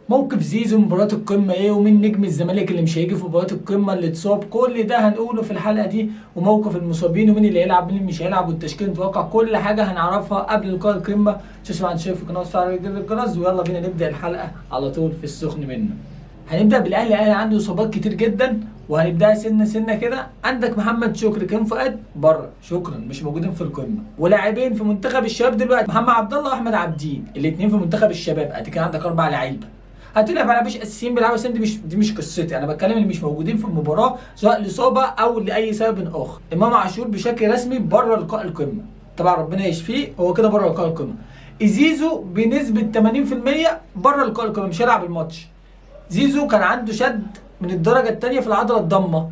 موقف زيزو مباراة القمة ايه، ومين نجم الزمالك اللي مش هيجي في مباراة القمة اللي اتصاب، كل ده هنقوله في الحلقة دي. وموقف المصابين ومين اللي هيلعب ومين اللي مش هيلعب والتشكيل المتوقع، كل حاجة هنعرفها قبل لقاء القمة. تشوفوا عن شايف القناة وتفعلوا الجرس، ويلا بينا نبدأ الحلقة على طول في السخن منه. هنبدأ بالأهلي. الأهلي عنده إصابات كتير جدا، وهنبدأ سنة سنة كده. عندك محمد شكري، كان فؤاد بره شكرا مش موجودين في القمة، ولاعبين في منتخب الشباب دلوقتي محمد عبد الله واحمد عابدين، الاثنين في منتخب الشباب. ادي كان عندك 4 لعيبة. هتقول ما مش اساسيين بيلعبوا، بس دي مش قصتي، انا بتكلم اللي مش موجودين في المباراه سواء لاصابه او لاي سبب اخر. امام عاشور بشكل رسمي بره لقاء القمه، طبعا ربنا يشفيه، هو كده بره لقاء القمه. زيزو بنسبه 80% بره لقاء القمه، مش هيلعب الماتش. زيزو كان عنده شد من الدرجه الثانيه في العضله الضمه،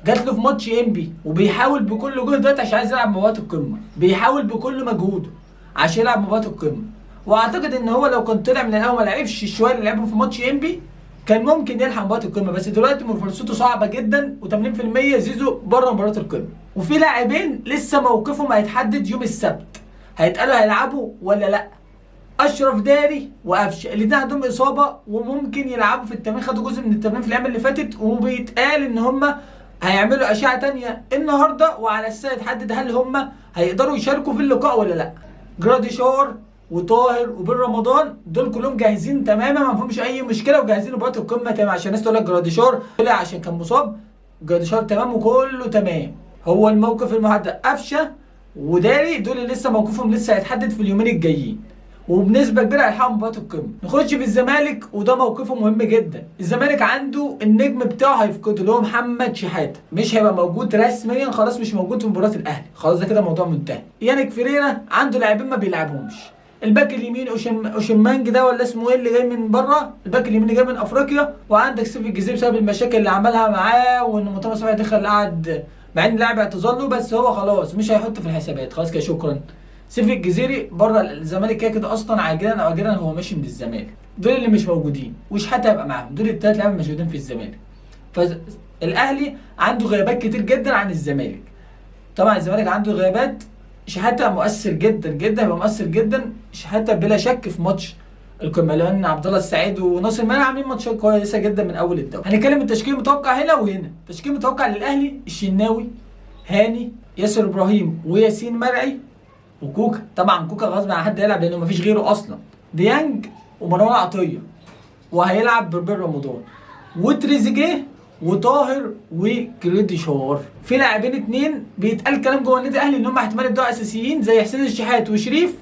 جات له في ماتش انبي، وبيحاول بكل جهد دلوقتي عشان عايز يلعب مباراه القمه، بيحاول بكل مجهوده عشان يلعب مباراه القمه. واعتقد ان هو لو كان طلع من الاول ما لعبش شويه اللي لعبهم في ماتش انبي كان ممكن يلحق مباراه القمه، بس دلوقتي فرصته صعبه جدا، و80% زيزو بره مباراه القمه. وفي لاعبين لسه موقفهم هيتحدد يوم السبت، هيتقالوا هيلعبوا ولا لا. اشرف داري وقفشه الاثنين عندهم اصابه وممكن يلعبوا في التمرين، خدوا جزء من التمرين في الايام اللي فاتت، وبيتقال ان هم هيعملوا اشعه ثانيه النهارده، وعلى اساس يتحدد هل هم هيقدروا يشاركوا في اللقاء ولا لا. جراديشار وطاهر وبن رمضان دول كلهم جاهزين تماما، ما فيهمش اي مشكله، وجاهزين لمباراه القمه تمام. عشان الناس تقول لك جراديشار طلع عشان كان مصاب، جراديشار تمام وكله تمام. هو الموقف المحدد قفشه وداري، دول اللي لسه موقفهم لسه هيتحدد في اليومين الجايين، وبنسبه كبيره هيلحقوا مباراه القمه. نخش في الزمالك، وده موقفه مهم جدا. الزمالك عنده النجم بتاعه هيفقده، اللي هو محمد شحاته، مش هيبقى موجود رسميا، خلاص مش موجود في مباراه الاهلي، خلاص ده كده موضوع منتهي. يانك فيريرا عنده لاعبين ما بيلعبهمش. الباك اليمين اوشيمانج ده ولا اسمه ايه اللي جاي من بره، الباك اليمين اللي جاي من افريقيا. وعندك سيف الجزيري بسبب المشاكل اللي عملها معاه، وان مرتضى صبحي دخل قعد، مع ان اللاعب اعتذر له، بس هو خلاص مش هيحطه في الحسابات، خلاص كده شكرا. سيف الجزيري بره الزمالك كده كده اصلا، عاجلا او اجلا هو ماشي من الزمالك. دول اللي مش موجودين، وشحاته هيبقى معاهم، دول الثلاث لعيبه موجودين في الزمالك. فالاهلي عنده غيابات كتير جدا عن الزمالك. طبعا الزمالك عنده غيابات، شحاته مؤثر جدا جدا، هيبقى مؤثر جدا شحاته بلا شك في ماتش القمه، لان عبد الله السعيد وناصر ماهر عاملين ماتشات كويسه جدا من اول الدوري. هنتكلم التشكيل المتوقع هنا وهنا. التشكيل المتوقع للاهلي الشناوي، هاني، ياسر ابراهيم، وياسين مرعي، وكوكا. طبعا كوكا غصب عن حد هيلعب لانه مفيش غيره اصلا. ديانج ومروان عطيه، وهيلعب بن رمضان وتريزيجيه وطاهر وجراديشار. في لاعبين 2 بيتقال كلام جوه النادي الاهلي ان هم احتمال يبداوا اساسيين، زي حسين الشحات وشريف،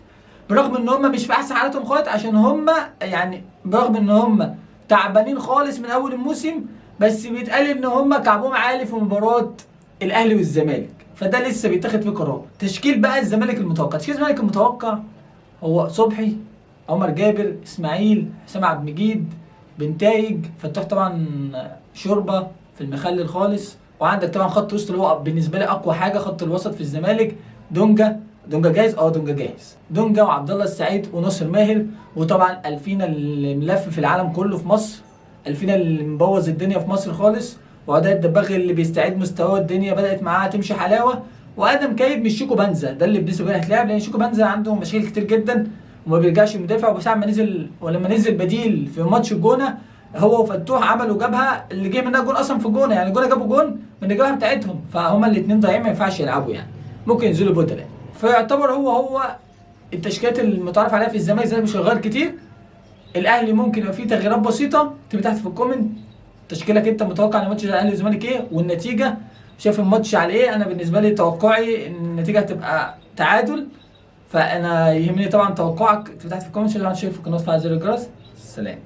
برغم ان هم مش في احسن حالاتهم خالص، عشان هم يعني برغم ان هم تعبانين خالص من اول الموسم، بس بيتقال ان هم كعبهم عالي في مباراه الاهلي والزمالك، فده لسه بيتاخد فيه قرار. تشكيل بقى الزمالك المتوقع، تشكيل الزمالك المتوقع هو صبحي، عمر جابر، اسماعيل، حسام عبد المجيد، بنتايج، فتوح طبعا شوربه في المخلل خالص. وعندك طبعا خط وسط اللي هو بالنسبه لي اقوى حاجه، خط الوسط في الزمالك. دونجا جاهز، دونجا جاهز، دونجا وعبد الله السعيد وناصر ماهر. وطبعا الفينا اللي ملف في العالم كله في مصر، الفينا اللي مبوظ الدنيا في مصر خالص، واداء الدباغي اللي بيستعيد مستواه، الدنيا بدات معاه تمشي حلاوه. وادم كايد مش شيكو بنزا، ده اللي بنسبه كبيره هتلاعب، لان شيكو بنزا عنده مشاكل كتير جدا وما بيرجعش مدافع. وساعه ما نزل، ولما نزل بديل في ماتش الجونه، هو وفتوح عملوا جبهه اللي جه منها جون اصلا في الجونه، يعني الجونه جابوا جون من الجبهه بتاعتهم، فهما الاثنين ضايعين ما ينفعش يلعبوا، يعني ممكن ينزلوا بدلاء. فيعتبر هو التشكيلات المتعارف عليها في الزمالك زي مش هيغير كتير. الاهلي ممكن يبقى فيه تغييرات بسيطه، اكتب تحت في الكومنت تشكيلك انت متوقع لماتش الاهلي والزمالك ايه، والنتيجه شايف الماتش على ايه. انا بالنسبه لي توقعي ان النتيجه هتبقى تعادل، فانا يهمني طبعا توقعك. اكتب تحت في الكومنت اللي انت شايف في القناه، فعل زر الجرس. سلام.